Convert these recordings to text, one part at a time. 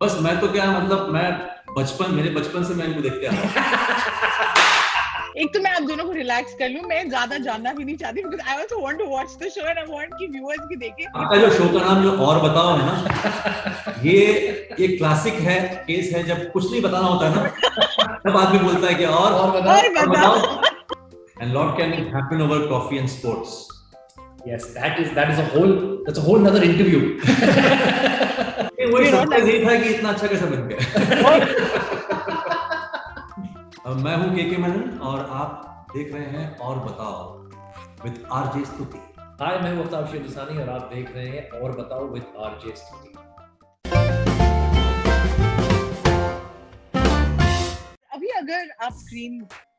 बस मैं तो क्या मतलब मेरे बचपन से मैं इनको देखते आ रहा हूँ। एक तो मैं आप दोनों को रिलैक्स कर लूं, मैं ज्यादा जानना भी नहीं चाहती because I also want to watch the show and I want कि व्यूअर्स भी देखें। आपका जो शो का नाम जो और बताओ है ना, ये क्लासिक है, केस है जब कुछ नहीं बताना होता है ना, तब आदमी बोलता है कि और बताओ। And lot can happen over coffee and sports. Yes, that's a whole another interview. वही सरप्राइज यही था कि इतना अच्छा कैसे बन गया। मैं हूँ के मेनन और आप देख रहे हैं और बताओ विद आरजे स्तुति। हाय, मैं हूँ आफ्ताब शेखुसानी और आप देख रहे हैं और बताओ विद आरजे स्तुति। अभी अगर आप स्क्रीन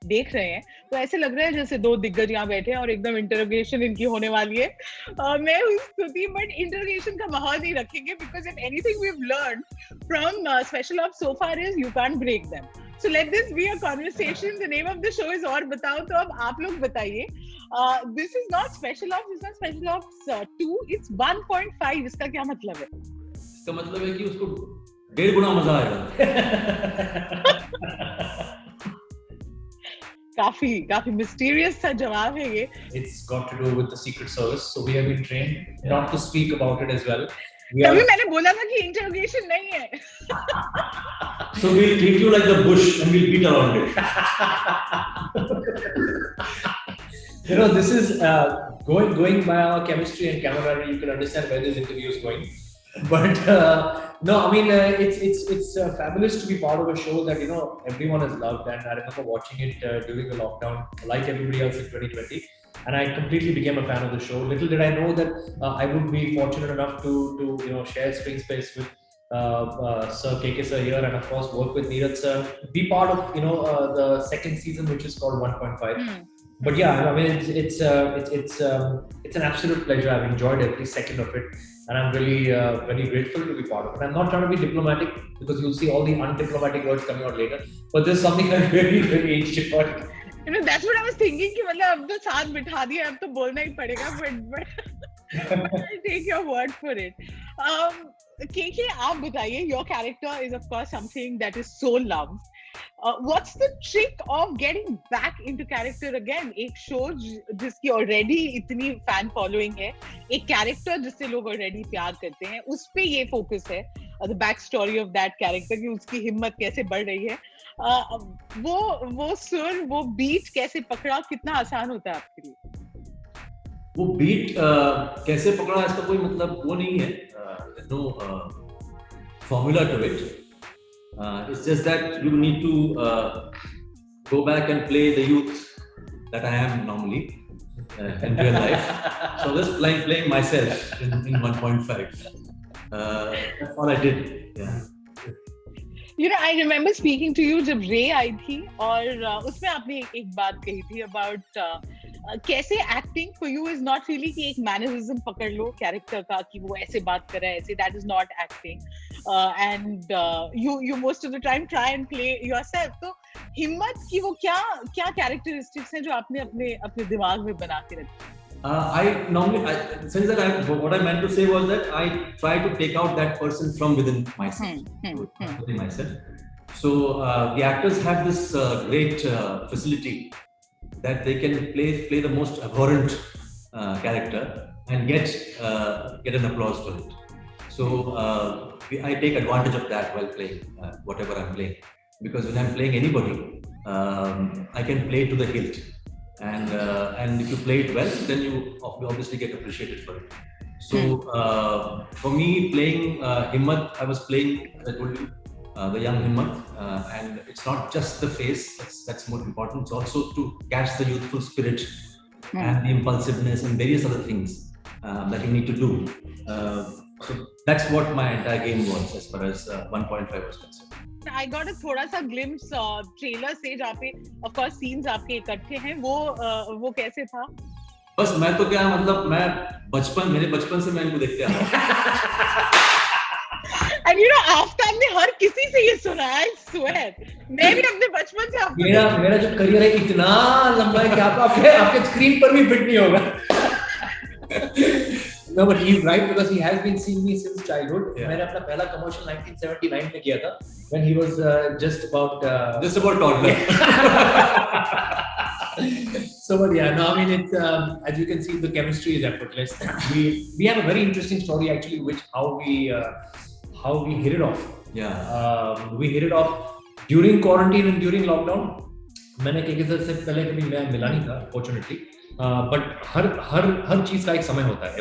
देख रहे हैं तो ऐसे लग रहा है जैसे दो दिग्गज यहाँ बैठे हैं और एकदम इंटरोगेशन इनकी होने वाली है। मैं हूँ स्तुति, बट इंटरोगेशन का माहौल नहीं रखेंगे because if anything we have learned from special of so far is you can't break them. So let this be a conversation. The name of the show is और बताओ, तो अब आप लोग बताइए। This is not special ops, it's not special ops 2, it's 1.5. इसका क्या मतलब है? इसका मतलब है कि उसको 1.5 गुना मजा आएगा। काफी mysterious सा जवाब है ये। It's got to do with the Secret Service, so we have been trained not to speak about it as well. तभी मैंने बोला था कि इंटरोगेशन नहीं है। So we'll treat you like the bush and we'll beat around it. You know, this is going by our chemistry and camaraderie. You can understand where this interview is going. But no, I mean it's fabulous to be part of a show that everyone has loved, and I remember watching it during the lockdown, like everybody else in 2020. And I completely became a fan of the show. Little did I know that I would be fortunate enough to share screen space with Sir KK Sir here, and of course work with Neeraj Sir, be part of the second season, which is called 1.5. But yeah, I mean it's an absolute pleasure. I've enjoyed every second of it, and I'm really very grateful to be part of it. I'm not trying to be diplomatic because you'll see all the undiplomatic words coming out later. But there's something I really enjoyed. That's what I was thinking कि मतलब अब तो साथ बिठा दिया, अब तो बोलना ही पड़ेगा, but I'll take your word for it. KK, आप बताइए, your character is of course something that is so loved. What's the trick of getting back into character again? एक show जिसकी already इतनी fan following है, एक character जिससे लोग already प्यार करते हैं, उस पे ये focus है, the back story of that character कि उसकी हिम्मत कैसे बढ़ रही है, वो सुर, वो बीट कैसे पकड़ा, कितना आसान होता है आपके लिए? वो बीट कैसे पकड़ा, इसका कोई मतलब वो नहीं है, no formula to it. It's just that you need to go back and play the youth that I am normally in real life. So just playing myself in 1.5. That's all I did. Yeah. I remember speaking to you जब रे आई थी और उसमें आपने एक बात कही थी about कैसे acting for you is not really कि एक mannerism पकड़ लो character का कि वो ऐसे बात कर रहा है ऐसे, that is not acting, and you most of the time try and play yourself. तो हिम्मत की वो क्या characteristics हैं जो आपने अपने दिमाग में बना के रखी? What I meant to say was that I try to take out that person from within myself. Within myself. So the actors have this great facility that they can play the most abhorrent character and get an applause for it. So I take advantage of that while playing whatever I'm playing, because when I'm playing anybody, I can play to the hilt. And if you play it well, then you obviously get appreciated for it. So for me, playing Himmat, I was playing, as I told you, the young Himmat, and it's not just the face that's more important. It's also to catch the youthful spirit and the impulsiveness and various other things that you need to do. So that's what my entire game was as far as 1.5 was concerned. I got a थोड़ा सा glimpse trailer से जहाँ पे of course scenes आपके इकट्ठे हैं, वो कैसे था? बस मैं तो क्या मतलब मेरे बचपन से मैं इनको देखते आ रहा हूँ। And आफ्ताब ने हर किसी से ये सुना है, I swear. मैं भी अपने बचपन से आपको मेरा जो करियर है इतना लंबा है कि आपके स्क्रीन पर भी फिट नहीं होगा। No, but he's right because he has been seeing me since childhood. Yeah. मैंने अपना पहला commercial 1979 में किया था when he was just about toddler. So, but yeah, no, I mean, it's as you can see, the chemistry is effortless. We have a very interesting story actually, which how we hit it off. Yeah. We hit it off during quarantine and during lockdown. मैंने KK sir से पहले कभी मैं मिला नहीं था, fortunately. But हर चीज का एक समय होता है.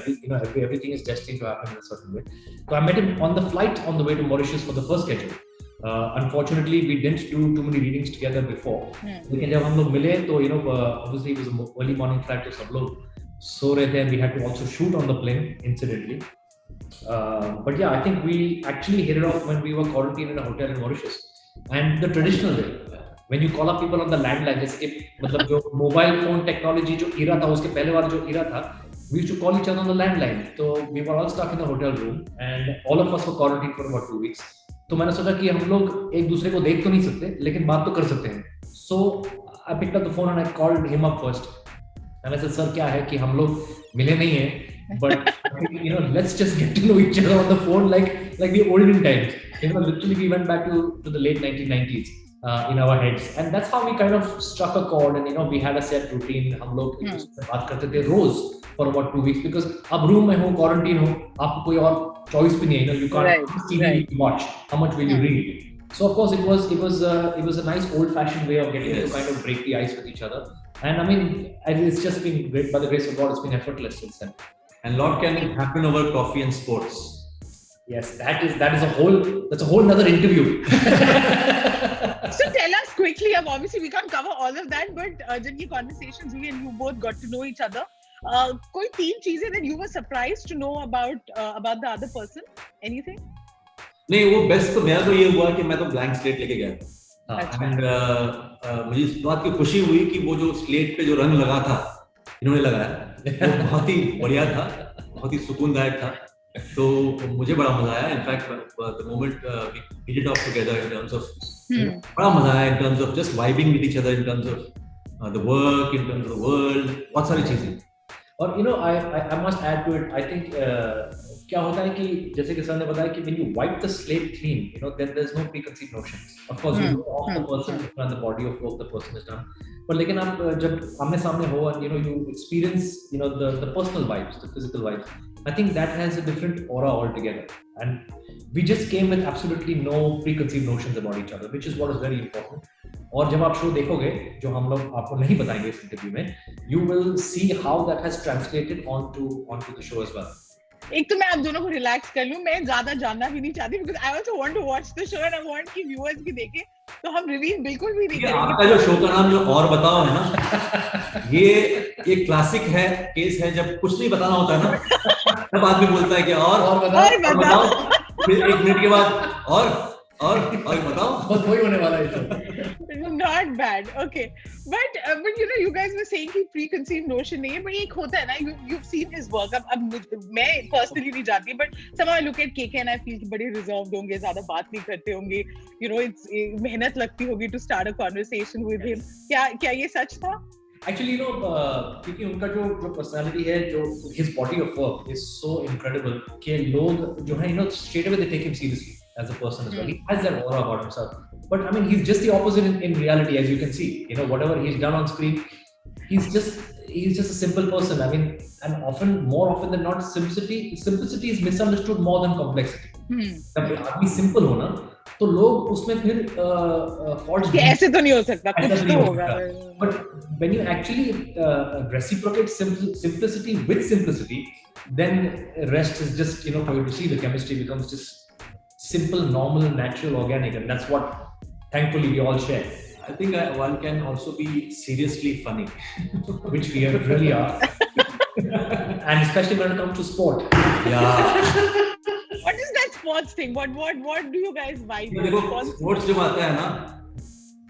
Everything is destined to happen in a certain way. So I met him on the flight on the way to Mauritius for the first schedule. Unfortunately, we didn't do too many readings together before. लेकिन जब हम लोग मिले तो obviously it was an early morning flight तो सब लोग सो रहे थे and we had to also shoot on the plane incidentally. But yeah, I think we actually hit it off when we were quarantined in a hotel in Mauritius. And the traditional way, when you call up people on the landline, जैसे मतलब जो mobile phone technology जो era था उसके पहले वाला जो era था, we used to call each other on the landline. So we were all stuck in the hotel room and all of us were quarantined for about 2 weeks. तो मैंने सोचा कि हम लोग एक दूसरे को देख तो नहीं सकते लेकिन बात तो कर सकते हैं. So I picked up the phone and I called him up first. And I said, sir, क्या है कि हम लोग मिले नहीं हैं, but let's just get to know each other on the phone like the olden times. Literally we went back to the late 1990s. In our heads, and that's how we kind of struck a chord, and we had a set routine. हम लोग एक दूसरे से बात करते थे रोज for about 2 weeks because अब room में हो, quarantine हो, आपको कोई और choice भी नहीं है. You can't TV watch. How much will you read? So of course it was a nice old-fashioned way of getting to kind of break the ice with each other. And I mean, it's just been great. By the grace of God, it's been effortless since then. And lot can happen over coffee and sports. Yes, that's a whole another interview. So tell us quickly, obviously we can't cover all of that, but जब ये conversations हुई and you both got to know each other, कोई 3 चीजें that you were surprised to know about the other person? Anything? नहीं, वो best तो मेरा तो ये हुआ कि मैं तो ब्लैंक स्लेट लेके गया था. And मुझे इस बात की खुशी हुई कि वो जो स्लेट पे जो रंग लगा था इन्होंने लगाया वो बहुत ही बढ़िया था, बहुत ही सुकूनदायक था. तो मुझे बड़ा मजा आया. In fact the moment we hit it off together in terms of बड़ा मजा आया in terms of just vibing with each other, in terms of the work, in terms of the world, बहुत सारी चीजें. और I must add to it, I think क्या होता है कि जैसे कि सर ने बताया कि when you wipe the slate clean, then there's no preconceived notions. Of course, you know of the person and the body of work the person has done. पर लेकिन आप जब आमने सामने हो and you experience the personal vibes, the physical vibes, I think that has a different aura altogether. And we just came with absolutely no preconceived notions about each other, which is what is very important. और जब आप show देखोगे जो हम लोग आपको नहीं बताएंगे इस इंटरव्यू में, you will see how that has translated onto the show as well. एक तो मैं आप दोनों को रिलैक्स कर लूं, मैं ज्यादा जानना भी नहीं चाहती because I also want to watch the show and I want कि viewers भी देखें, तो हम रिवील बिल्कुल भी नहीं करेंगे. आपका जो शो का नाम जो और बताओ है ना, ये क्लासिक है केस है. जब कुछ नहीं बताना होता है ना तब आदमी बोलता है कि और बताओ. फिर 1 मिनट के बाद और बताओ. बस वही होने वाला है. Not bad, okay, but you guys were saying कि preconceived notion नहीं है, but एक होता है ना, you've seen his work. अब मैं personally नहीं जानती, but somehow I look at KK and I feel कि बड़े reserved होंगे, ज़्यादा बात नहीं करते होंगे, it's मेहनत लगती होगी to start a conversation with him. क्या ये सच था? Actually, क्योंकि उनका जो personality है, जो his body of work is so incredible कि लोग जो है straight away they take him seriously as a person as well. He has that aura about himself. But I mean, he's just the opposite in reality, as you can see. Whatever he's done on screen, he's just a simple person. I mean, and more often than not, simplicity is misunderstood more than complexity. जब आदमी simple हो ना, तो लोग उसमें फिर faults ऐसे तो नहीं हो सकता, कुछ तो होगा. But when you actually reciprocate simplicity with simplicity, then rest is just for you to see the chemistry becomes just simple, normal, natural, organic, and that's what thankfully we all share. I think one can also be seriously funny, which we really are, and especially when it comes to sport. Yeah. What is that sports thing? What do you guys vibe? देखो sports जब आता है ना,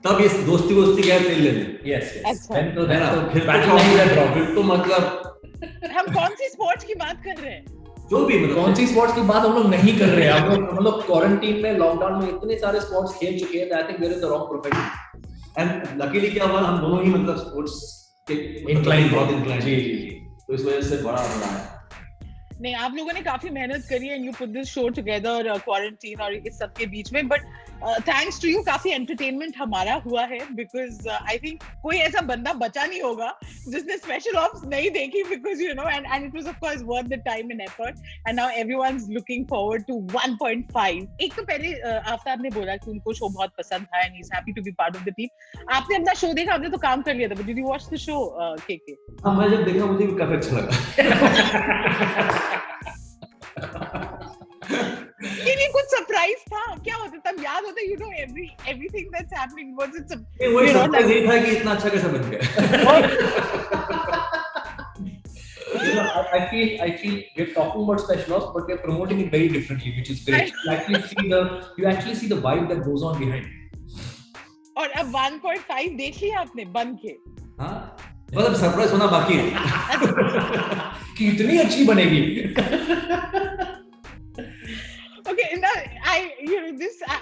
तब ये दोस्ती गैर ले लेने. Yes. अच्छा. फिर तो मतलब हम कौन सी स्पोर्ट्स की बात कर रहे हैं? जो भी कौन सी स्पोर्ट्स की बात हम लोग नहीं कर रहे हैं. हम लोग क्वारंटीन में, लॉकडाउन में इतने सारे स्पोर्ट्स खेल चुके हैं. I think there is the wrong profession. And luckily क्या हुआ, हम दोनों ही मतलब स्पोर्ट्स के इंक्लाइन बहुत इंक्लाइन. जी. तो इस वजह से बड़ा मजा आया. नहीं, आप लोगों ने काफी मेहनत करी है, and you put this show together quarantine और इस सब के बीच में, but thanks to you काफी entertainment हमारा हुआ है, because I think कोई ऐसा बंदा बचा नहीं होगा जिसने special ops नहीं देखी, because you know, and it was of course worth the time and effort, and now everyone's looking forward to 1.5. एक तो पहले आफ्ताब ने बोला कि उनको शो बहुत पसंद था and he's happy to be part of the team. आपने अपना शो देखा, आपने तो काम कर लिया था, but did you watch the show, KK? हाँ, मैं जब देखा मुझे काफी अच्छा लगा। ये कुछ सरप्राइज था क्या? होता तब याद होता, you know, everything that's happening, was it वही सरप्राइज ये था कि इतना अच्छा कैसे बन गया। You know, I feel we're talking about special ops, but we're promoting it very differently, which is great. You actually see the vibe that goes on behind. और अब 1.5 देख लिया आपने बन के? हाँ, मतलब सरप्राइज होना बाकी है कि इतनी अच्छी बनेगी। Okay, now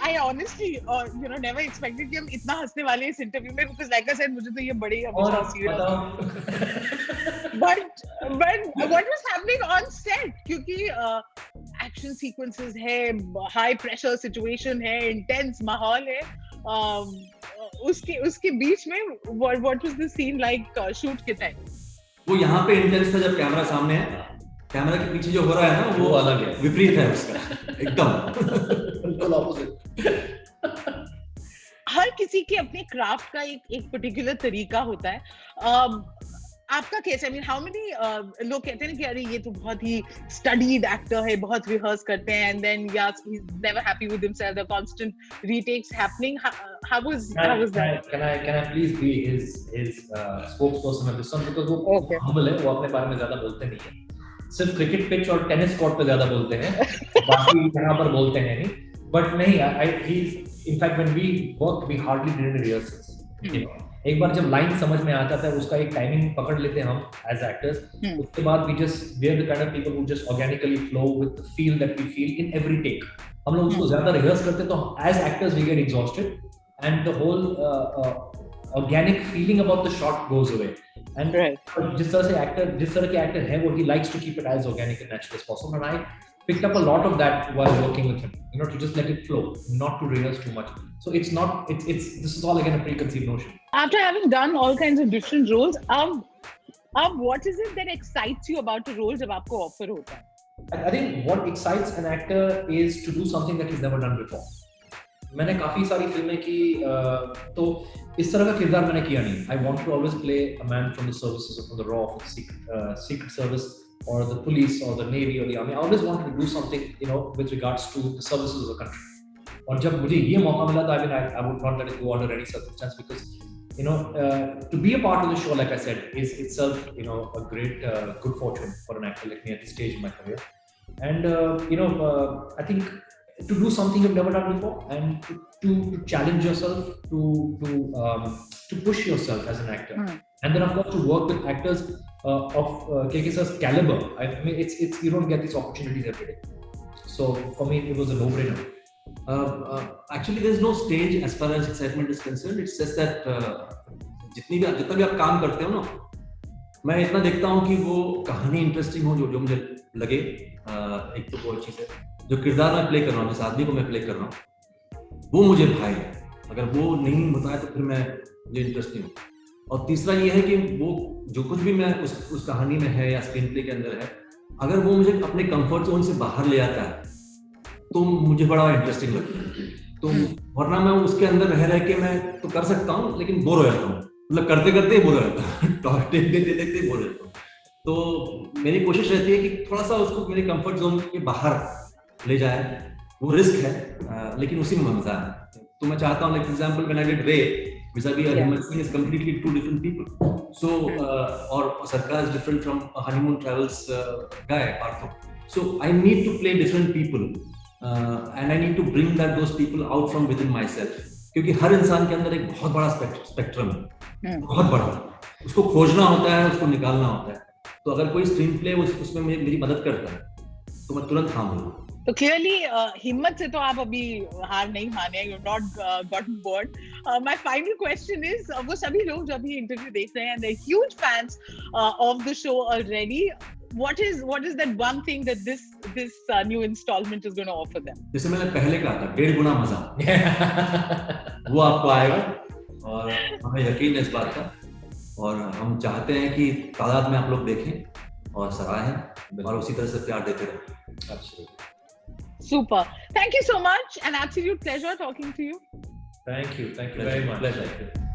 I honestly never expected कि हम इतना हंसने वाले इस इंटरव्यू में, because like I said, मुझे तो ये बड़े हमेशा serious। But what was happening on set? क्योंकि action sequences है, high pressure situation है, intense माहौल है, उसके बीच में what was the scene like shoot के time? वो यहाँ पे इंटेंस था जब कैमरा सामने है, कैमरा के पीछे जो हो रहा है ना वो अलग है, विपरीत है उसका एकदम बिल्कुल ऑपोजिट। हर किसी के अपने क्राफ्ट का एक पर्टिकुलर तरीका होता है। आपका कैसे? I mean, how many लोग कहते हैं कि अरे ये तो बहुत ही studied actor है, बहुत रिहर्स करते हैं, and then he's never happy with himself, the constant retakes happening. How was that? Can I please be his spokesperson of this one, because वो humble है, वो अपने बारे में ज्यादा बोलते नहीं है, सिर्फ क्रिकेट पिच और टेनिस कोर्ट पे ज्यादा बोलते हैं, बाकी यहाँ पर बोलते हैं नहीं। बट नहीं, in fact when we worked we hardly did any rehearsals, you know। एक बार जब लाइन समझ में आ जाता है, उसका एक टाइमिंग पकड़ लेते हैं हम एज एक्टर्स, उसके बाद we are the kind of people who just organically flow with the feel that we feel in every take। हम लोग उसको ज्यादा रिहर्स करते तो as actors we get exhausted and the whole organic feeling about the shot goes away। And जिस तरह के actor है वो he likes to keep it as organic and natural as possible, and I picked up a lot of that while working with him, you know, to just let it flow, not to rehearse too much. So this is all again a preconceived notion. After having done all kinds of different roles, what is it that excites you about a role जब आपको offer होता है? I think what excites an actor is to do something that he's never done before. मैंने काफी सारी फिल्में की, तो इस तरह का किरदार मैंने किया नहीं। I want to always play a man from the services, from the RAW, from the secret service, or the police, or the navy, or the army. I always wanted to do something, you know, with regards to the services of the country. और जब मुझे ये मौका मिला था, I would not let it go under any circumstance, because you know, to be a part of the show, like I said, is itself, you know, a great good fortune for an actor like me at this stage in my career. And I think to do something you've never done before, and to challenge yourself, to push yourself as an actor, and then of course to work with actors of KK sir's caliber. I mean, it's you don't get these opportunities every day. So for me, it was a no-brainer. Actually, there's no stage as far as excitement is concerned. It's just that जितना भी आप काम करते हो ना, मैं इतना देखता हूँ कि वो कहानी इंटरेस्टिंग हो, जो मुझे लगे। एक तो वो चीज़ है, जो किरदार मैं प्ले कर रहा हूँ, जिस आदमी को मैं प्ले कर रहा हूँ, वो मुझे भाई, अगर वो नहीं होता है तो फिर मुझे इंटरेस्ट नहीं होता। और तीसरा ये है कि वो जो कुछ भी मैं उस कहानी में है या स्क्रीन प्ले के अंदर है, अगर वो मुझे अपने कंफर्ट जोन से बाहर ले आता है तो मुझे बड़ा इंटरेस्टिंग लगता है। तो वरना मैं उसके अंदर रह के मैं तो कर सकता हूँ, लेकिन बोर हो जाता हूँ, मतलब करते करते ही बोर हो जाता हूँ, देखते बोर हो जाता हूँ। तो मेरी कोशिश रहती है कि थोड़ा सा उसको मेरे कंफर्ट जोन के बाहर ले जाए। वो रिस्क है, लेकिन उसी में मजा है। तो मैं चाहता हूँ, like for example when I did रे vis-a-vis Himat Singh is completely two different people. So or Sarkar is different from a honeymoon travels guy Partho. So I need to play different people and I need to bring those people out from within myself. क्योंकि हर इंसान के अंदर एक बहुत बड़ा spectrum है, बहुत बड़ा, उसको खोजना होता है, उसको निकालना होता है। तो अगर कोई स्क्रीन प्ले उसमें मेरी मदद करता है तो मैं तुरंत थाम लूंगा। तो क्लियरली हिम्मत से तो आप अभी हार नहीं माने, you not gotten board. My final question is, वो सभी लोग जो अभी इंटरव्यू देख रहे हैं, they are huge fans of the show already, what is that one thing that this new installment is going to offer them? जैसे मैंने पहले कहा था 1.5 गुना मजा वो आपको आएगा और हमें यकीन है इस बात का और हम चाहते हैं कि तादाद में आप लोग देखें और सराहें और उसी तरह से प्यार देते रहें. Absolutely. Super. Thank you so much. An absolute pleasure talking to you. Thank you very much. Pleasure.